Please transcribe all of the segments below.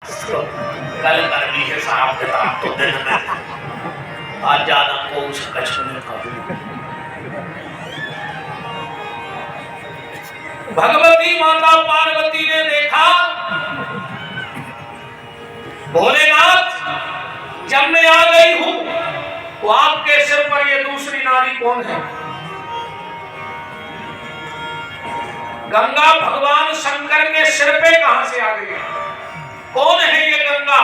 तो कल कर ली है साहब के तरफ तो दिन में आज ज्यादा को उस कच्छ में था। भगवती माता पार्वती ने देखा भोलेनाथ जब मैं आ गई हूं तो आपके सिर पर ये दूसरी नारी कौन है? गंगा भगवान शंकर के सिर पे कहां से आ गई? कौन है ये गंगा?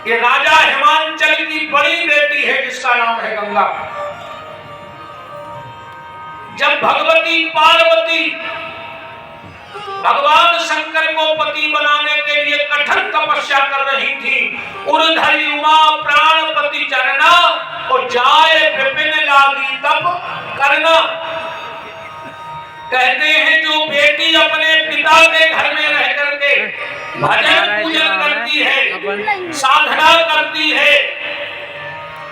ये राजा हिमांचल की बड़ी बेटी है जिसका नाम है गंगा। जब भगवती पार्वती भगवान शंकर को पति बनाने के लिए कठिन तपस्या कर रही थी, उर्धरी उमा प्राणपति चरना और जाए विपिन लागी तप करना। कहते हैं जो बेटी अपने पिता के घर में रह करके भजन पूजन करती है, साधना करती है,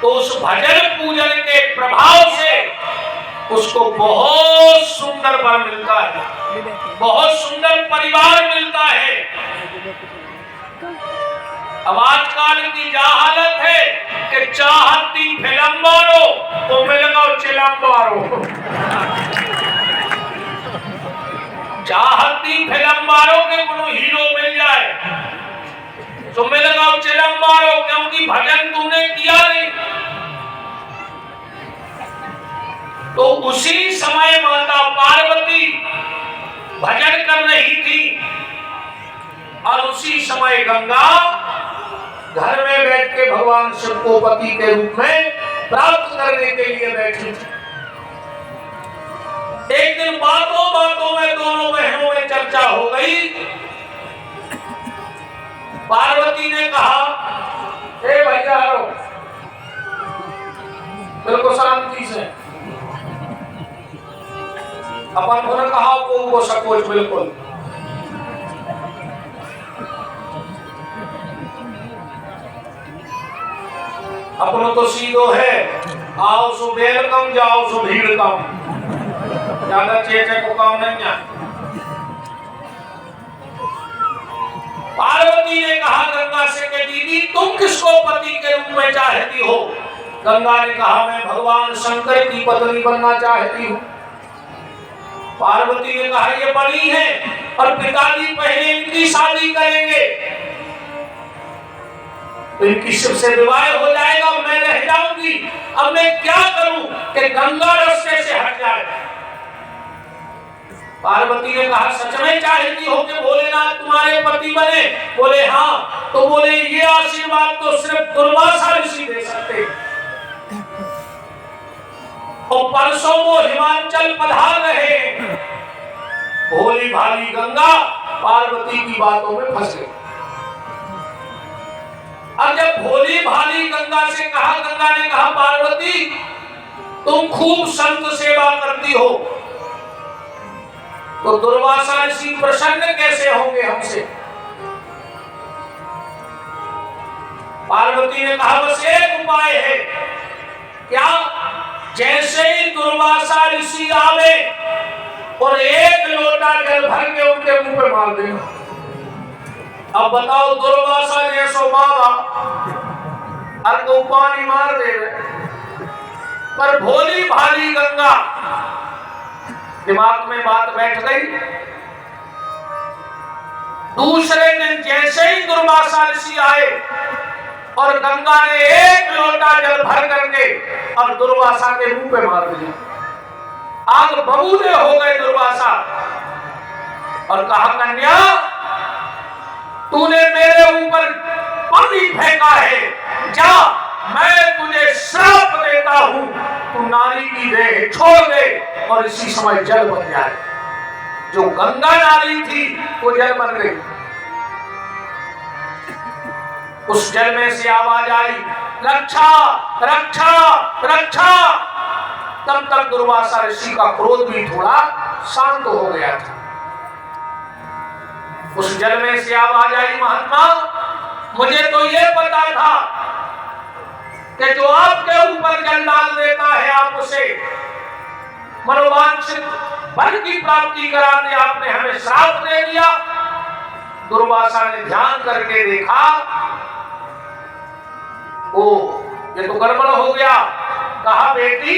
तो उस भजन पूजन के प्रभाव से उसको बहुत सुंदर वर मिलता है, बहुत सुंदर परिवार मिलता है। अब आजकल की क्या हालत है कि चाहती फिल्म मारो तो मिल गो चिलम मारो, चाहती फिल्म मारो के कोनो हीरो मिल जाए तो मिल गो चिलम मारो, क्योंकि भजन तुमने किया नहीं। तो उसी समय माता पार्वती भजन कर रही थी और उसी समय गंगा घर में बैठ के भगवान शिव को पति के रूप में प्राप्त करने के लिए बैठी थी। एक दिन बातों बातों में दोनों बहनों में चर्चा हो गई। पार्वती ने कहा, हे भैया बिल्कुल शांति से, अपन को कहा वो सकोच बिल्कुल। अपनों तो सीधो है, आओ सो बेल कम जाओ सो भीड़ कम, ज्यादा चेचे को काम नहीं है। पार्वती ने कहा गंगा से कि दीदी तुम किसको पति के रूप में चाहती हो? गंगा ने कहा मैं भगवान शंकर की पत्नी बनना चाहती हूँ। पार्वती ने कहा ये बड़ी है और पिताजी पहले इनकी शादी करेंगे तो इनकी शिव से विवाह हो जाएगा, मैं रह जाऊंगी। अब मैं क्या करूं कि गंगा रास्ते से हट जाए? पार्वती ने कहा सच में चाहती हो कि भोलेनाथ तुम्हारे पति बने? बोले हाँ। तो बोले ये आशीर्वाद तो सिर्फ दुर्वासा ऋषि दे सकते। और परसों वो हिमांचल पधार रहे। भोली भाली गंगा पार्वती की बातों में फंस गई। अब जब भोली भाली गंगा से कहा, गंगा ने कहा पार्वती तुम खूब संत सेवा करती हो तो दुर्वासा ऋषि प्रसन्न कैसे होंगे हमसे? पार्वती ने कहा बस एक उपाय है। क्या? जैसे ही दुर्वासा ऋषि आवे और एक लोटा जल भर के उनके मुंह पे मार देना। अब बताओ दुर्वासा जैसो बाबा हर को पानी मार दे रहे, पर भोली भाली गंगा दिमाग में बात बैठ गई। दूसरे दिन जैसे ही दुर्वासा ऋषि आए और गंगा ने एक लोटा जल भर करके अब दुर्वासा के मुंह पे मार दिया। आग बबूले हो गए दुर्वासा और कहा कन्या तूने मेरे ऊपर पानी फेंका है, जा मैं तुझे श्राप देता हूं, तू नारी की देह छोड़ दे और इसी समय जल बन जाए। जो गंगा नारी थी वो जल बन गई। उस जल में से आवाज आई रक्षा रक्षा रक्षा। तब तक दुर्वासा ऋषि का क्रोध भी थोड़ा शांत हो गया था। उस जल में से आवाज आई महात्मा मुझे तो ये पता था कि जो आपके ऊपर जल डाल देता है आप उसे मनोवांछित फल की प्राप्ति कराने आपने हमें श्राप दे दिया। दुर्वासा ने ध्यान करके देखा, ओ ये तो गड़बड़ हो गया। कहा बेटी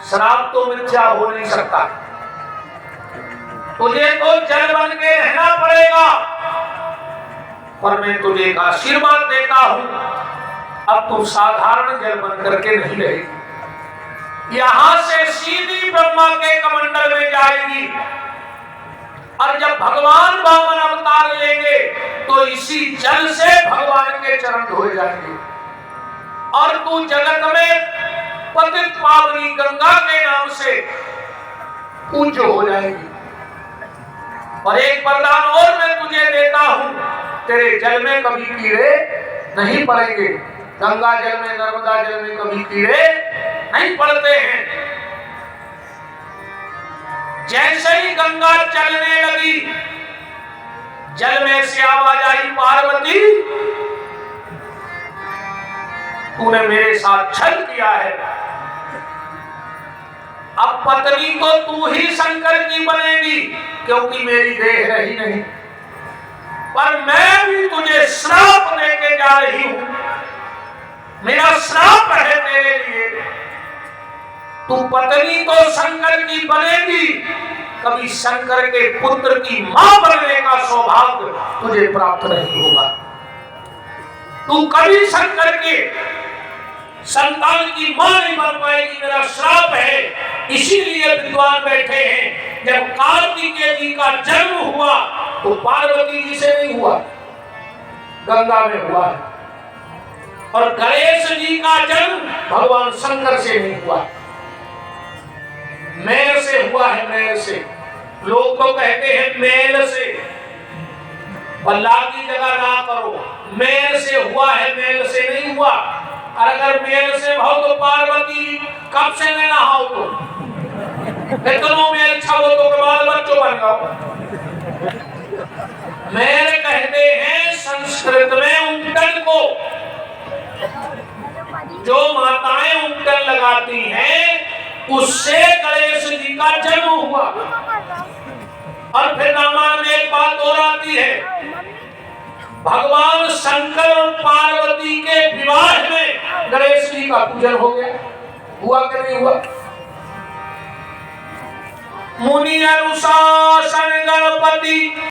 श्राप तो मिथ्या हो नहीं सकता, तुझे तो जल बन के रहना पड़ेगा, पर मैं तुझे एक आशीर्वाद देता हूं, अब तू साधारण जल बन करके नहीं रहेगी, यहां से सीधी ब्रह्मा के कमंडल में जाएगी, और जब भगवान वामन अवतार लेंगे तो इसी जल से भगवान के चरण धोए जाएंगे, और तू जगत में पतित पावनी गंगा के नाम से पूज्य हो जाएगी। और एक वरदान और मैं तुझे देता हूं, तेरे जल में कभी कीड़े नहीं पड़ेंगे, गंगा जल में नर्मदा जल में कभी कीड़े नहीं पड़ते हैं। जैसे ही गंगा चलने लगी, जल में से आवाज आई, पार्वती तूने मेरे साथ छल किया है, अब पत्नी तो तू ही शंकर की बनेगी, क्योंकि मेरी देह रही नहीं, पर मैं भी तुझे श्राप देके जा रही हूं, मेरा श्राप है तेरे लिए, तू पत्नी तो शंकर की बनेगी, कभी शंकर के पुत्र की मां बनने का सौभाग्य तुझे प्राप्त नहीं होगा, तू कभी शंकर के संतान की मां नहीं बन पाएगी, मेरा श्राप है। इसीलिए विद्वान बैठे हैं, जब कार्तिकेय जी का जन्म हुआ तो पार्वती जी से नहीं हुआ, गंगा में हुआ है, और गणेश जी का जन्म भगवान शंकर से नहीं हुआ, मेल से हुआ है, मेल से। लोग तो कहते हैं मेल से, बल्ला की जगह ना करो, मेल से हुआ है, मेल से नहीं हुआ। और अगर मेल से भाव तो पार्वती कब से न नहाओ, तो इतनो मेल छाओ तो के बाद बच्चों बन जाओ। मेल कहते हैं संस्कृत में उंटन को, जो माताएं उंटन लगाती हैं, उससे गणेश जी का जन्म हुआ। और फिर रामायण में एक बात और आती है, भगवान शंकर और पार्वती के विवाह में गणेश जी का पूजन हो गया, हुआ कि नहीं हुआ? मुनि अनुशासन गणपति